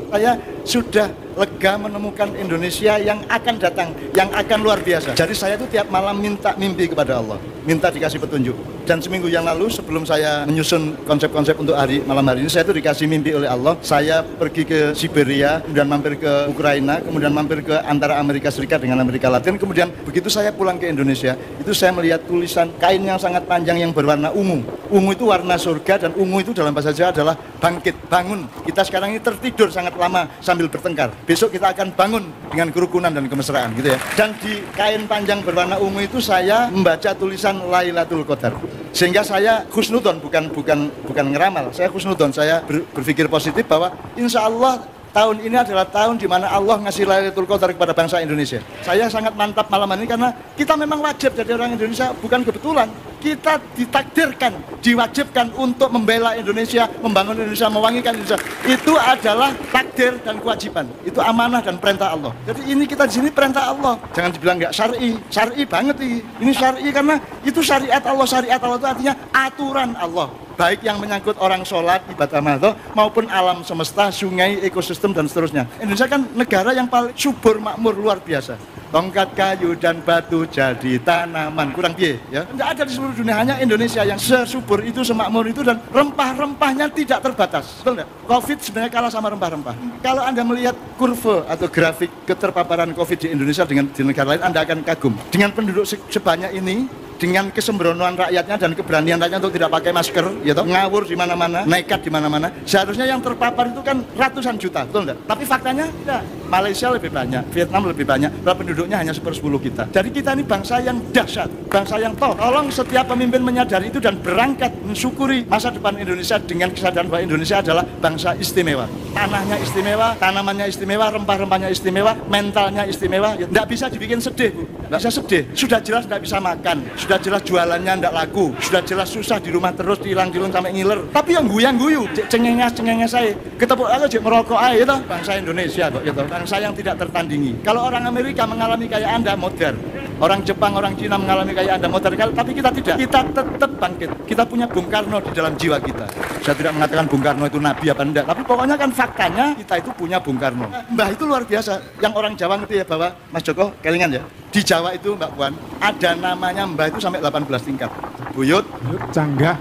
Saya sudah lega menemukan Indonesia yang akan datang, yang akan luar biasa. Jadi saya itu tiap malam minta mimpi kepada Allah, minta dikasih petunjuk. Dan seminggu yang lalu sebelum saya menyusun konsep-konsep untuk malam hari ini, saya itu dikasih mimpi oleh Allah. Saya pergi ke Siberia, kemudian mampir ke Ukraina, kemudian mampir ke antara Amerika Serikat dengan Amerika Latin. Kemudian begitu saya pulang ke Indonesia, itu saya melihat tulisan kain yang sangat panjang yang berwarna ungu. Ungu itu warna surga, dan ungu itu dalam bahasa Jawa adalah bangkit, bangun. Kita sekarang ini tertidur sangat lama sambil bertengkar. Besok kita akan bangun dengan kerukunan dan kemesraan, gitu ya. Dan di kain panjang berwarna ungu itu saya membaca tulisan Lailatul Qadar. Sehingga saya khusnudon, bukan ngeramal. Saya khusnudon, saya berpikir positif bahwa insya Allah tahun ini adalah tahun di mana Allah ngasih Lailatul Qadar kepada bangsa Indonesia. Saya sangat mantap malam ini karena kita memang wajib jadi orang Indonesia, bukan kebetulan. Kita ditakdirkan, diwajibkan untuk membela Indonesia, membangun Indonesia, mewangikan Indonesia. Itu adalah takdir dan kewajiban. Itu amanah dan perintah Allah. Jadi ini kita di sini perintah Allah. Jangan dibilang nggak syar'i. Syar'i banget ini. Ini syar'i karena itu syariat Allah. Syariat Allah itu artinya aturan Allah. Baik yang menyangkut orang sholat, ibadah mahdoh, maupun alam semesta, sungai, ekosistem, dan seterusnya. Indonesia kan negara yang paling subur, makmur, luar biasa. Tongkat kayu dan batu jadi tanaman, kurang piye ya. Tidak ada di seluruh dunia, hanya Indonesia yang sesubur itu, semakmur itu, dan rempah-rempahnya tidak terbatas. Betul tidak? Covid sebenarnya kalah sama rempah-rempah. Kalau Anda melihat kurva atau grafik keterpaparan Covid di Indonesia dengan di negara lain, Anda akan kagum. Dengan penduduk sebanyak ini, dengan kesembronoan rakyatnya dan keberanian rakyatnya untuk tidak pakai masker, ya toh, ngawur di mana-mana, nekat di mana-mana. Seharusnya yang terpapar itu kan ratusan juta, betul enggak? Tapi faktanya tidak. Malaysia lebih banyak, Vietnam lebih banyak, penduduknya hanya 1/10 kita. Jadi kita ini bangsa yang dahsyat, bangsa yang top. Tolong setiap pemimpin menyadari itu dan berangkat mensyukuri masa depan Indonesia dengan kesadaran bahwa Indonesia adalah bangsa istimewa. Tanahnya istimewa, tanamannya istimewa, rempah-rempahnya istimewa, mentalnya istimewa. Tidak bisa dibikin sedih, Bu. Tidak bisa sedih. Sudah jelas tidak bisa makan. Sudah jelas jualannya tidak laku, sudah jelas susah di rumah terus dihilang-hilung sampai ngiler. Tapi yang guyang-guyu, cengenges saya, ketepuk aja merokok aja, itu bangsa Indonesia kok, gitu. Bangsa yang tidak tertandingi. Kalau orang Amerika mengalami kayak Anda, modern. Orang Jepang, orang Cina mengalami kayak Anda, modern. Tapi kita tidak. Kita tetap bangkit. Kita punya Bung Karno di dalam jiwa kita. Saya tidak mengatakan Bung Karno itu nabi apa enggak, tapi pokoknya kan faktanya kita itu punya Bung Karno. Mbah itu luar biasa. Yang orang Jawa ngerti ya bahwa Mas Joko kelingan ya. Di Jawa itu Mbak Puan, ada namanya Mbah itu sampai 18 tingkat. Buyut, canggah,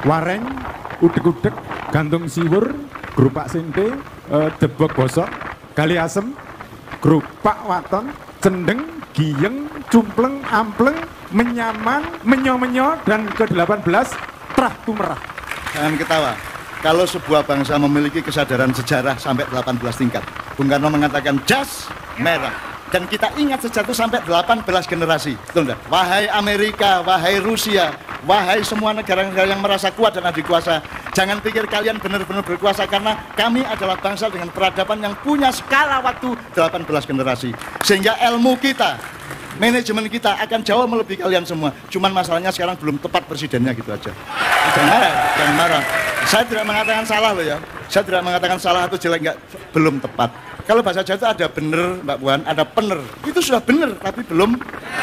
wareng, udek-udek, gantung siwur, gerupak sinte, debok bosok, gali asem, gerupak waton, cendeng, giyeng, cumpleng, ampleng, menyaman, menyo-menyo, dan ke-18 trah tumerah. Jangan ketawa. Kalau sebuah bangsa memiliki kesadaran sejarah sampai 18 tingkat, Bung Karno mengatakan jas merah. Dan kita ingat sejak itu sampai 18 generasi. Betul enggak? Wahai Amerika, wahai Rusia, wahai semua negara-negara yang merasa kuat dan adik kuasa, jangan pikir kalian benar-benar berkuasa, karena kami adalah bangsa dengan peradaban yang punya skala waktu 18 generasi. Sehingga ilmu kita, manajemen kita akan jauh melebihi kalian semua. Cuman masalahnya sekarang belum tepat presidennya, gitu aja. Jangan marah. Saya tidak mengatakan salah loh ya. Saya tidak mengatakan salah atau jelek, enggak, belum tepat. Kalau bahasa Jawa itu ada bener, Mbak Puan, ada pener. Itu sudah bener, tapi belum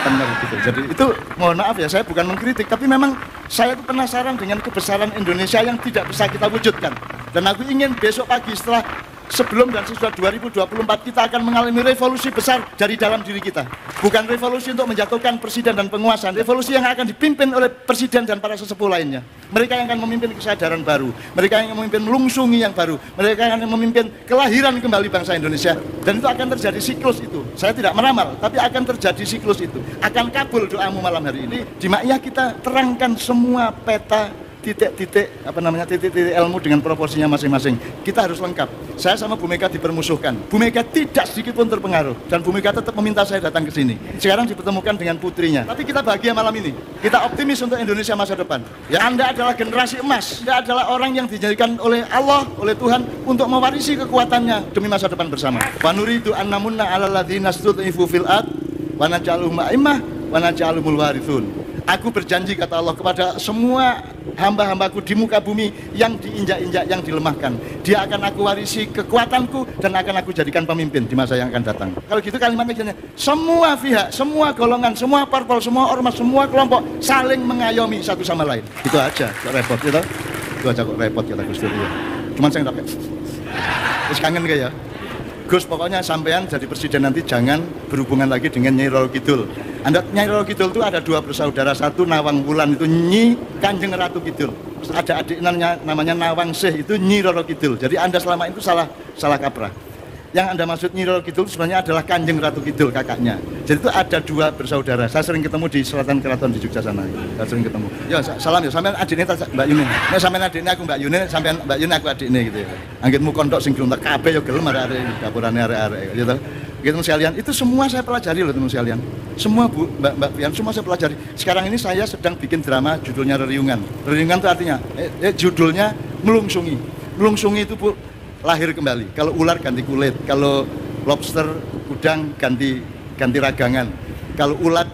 bener gitu. Jadi itu mohon maaf ya, saya bukan mengkritik, tapi memang saya itu penasaran dengan kebesaran Indonesia yang tidak bisa kita wujudkan. Dan aku ingin besok pagi setelah sebelum dan sesudah 2024 kita akan mengalami revolusi besar dari dalam diri kita. Bukan revolusi untuk menjatuhkan presiden dan penguasa, revolusi yang akan dipimpin oleh presiden dan para sesepuh lainnya. Mereka yang akan memimpin kesadaran baru, mereka yang akan memimpin melungsungi yang baru, mereka yang akan memimpin kelahiran kembali bangsa Indonesia. Dan itu akan terjadi siklus itu. Saya tidak meramal, tapi akan terjadi siklus itu. Akan kabul doamu malam hari ini. Di Ma'iyah kita terangkan semua peta titik-titik ilmu dengan proporsinya masing-masing. Kita harus lengkap. Saya sama Bu Mega dipermusuhkan. Bu Mega tidak sedikit pun terpengaruh, dan Bu Mega tetap meminta saya datang ke sini. Sekarang dipertemukan dengan putrinya. Tapi kita bahagia malam ini. Kita optimis untuk Indonesia masa depan. Ya, Anda adalah generasi emas. Anda adalah orang yang dijadikan oleh Allah, oleh Tuhan untuk mewarisi kekuatannya demi masa depan bersama. Wa nuridu an namunna 'alal ladzina stud'ifu fil ard wa naj'aluhum a'immah wa naj'aluhumul warithun. Aku berjanji, kata Allah, kepada semua hamba-hambaku di muka bumi yang diinjak-injak, yang dilemahkan. Dia akan aku warisi kekuatanku dan akan aku jadikan pemimpin di masa yang akan datang. Kalau gitu kalimatnya gini, semua pihak, semua golongan, semua parpol, semua ormas, semua kelompok saling mengayomi satu sama lain. Itu aja, kok repot gitu. Itu aja kok repot, kata Gus Dur. Cuman saya nggak Terus kangen kayak ya. Gus, pokoknya sampean jadi presiden nanti jangan berhubungan lagi dengan Nyai Roro Kidul. Anda Nyai Roro Kidul itu ada 2 bersaudara, satu Nawang Wulan itu Nyi Kanjeng Ratu Kidul. Terus ada adiknya namanya Nawang Seh itu Nyi Roro Kidul. Jadi Anda selama itu salah kaprah. Yang Anda maksud Nyi Roro Kidul sebenarnya adalah Kanjeng Ratu Kidul kakaknya. Jadi itu ada 2 bersaudara. Saya sering ketemu di Selatan Keraton di Jogja sana. Saya sering ketemu. Ya salam ya, sampean adiknya Mbak Yuni. Nek sampean adiknya aku Mbak Yuni, sampean Mbak Yuni aku adiknya gitu ya. Anggitmu kontok sing gelem tak kabeh ya gelem arek-arek dapurane arek-arek gitu. Gitu sekalian, itu semua saya pelajari loh teman sekalian. Semua Bu, Mbak Pian, semua saya pelajari. Sekarang ini saya sedang bikin drama judulnya Reriungan. Reriungan itu artinya judulnya melungsungi. Melungsungi itu Bu, lahir kembali. Kalau ular ganti kulit, kalau lobster udang ganti ragangan, kalau ulat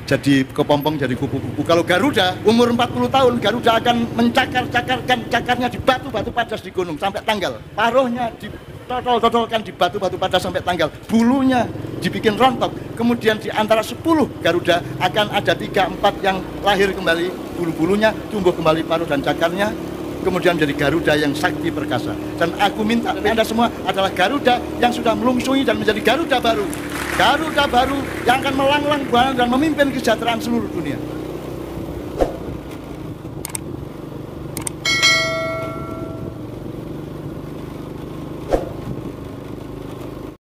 jadi kepompong jadi kupu-kupu. Kalau Garuda umur 40 tahun, Garuda akan mencakarkan cakarnya di batu-batu padas di gunung sampai tanggal. Paruhnya ditotol-totolkan di batu-batu padas sampai tanggal. Bulunya dibikin rontok. Kemudian di antara 10 Garuda akan ada 3-4 yang lahir kembali, bulu-bulunya tumbuh kembali paruh dan cakarnya. Kemudian jadi Garuda yang sakti perkasa. Dan aku minta Anda semua adalah Garuda yang sudah melungsungi dan menjadi Garuda baru. Garuda baru yang akan melanglang buana dan memimpin kesejahteraan seluruh dunia.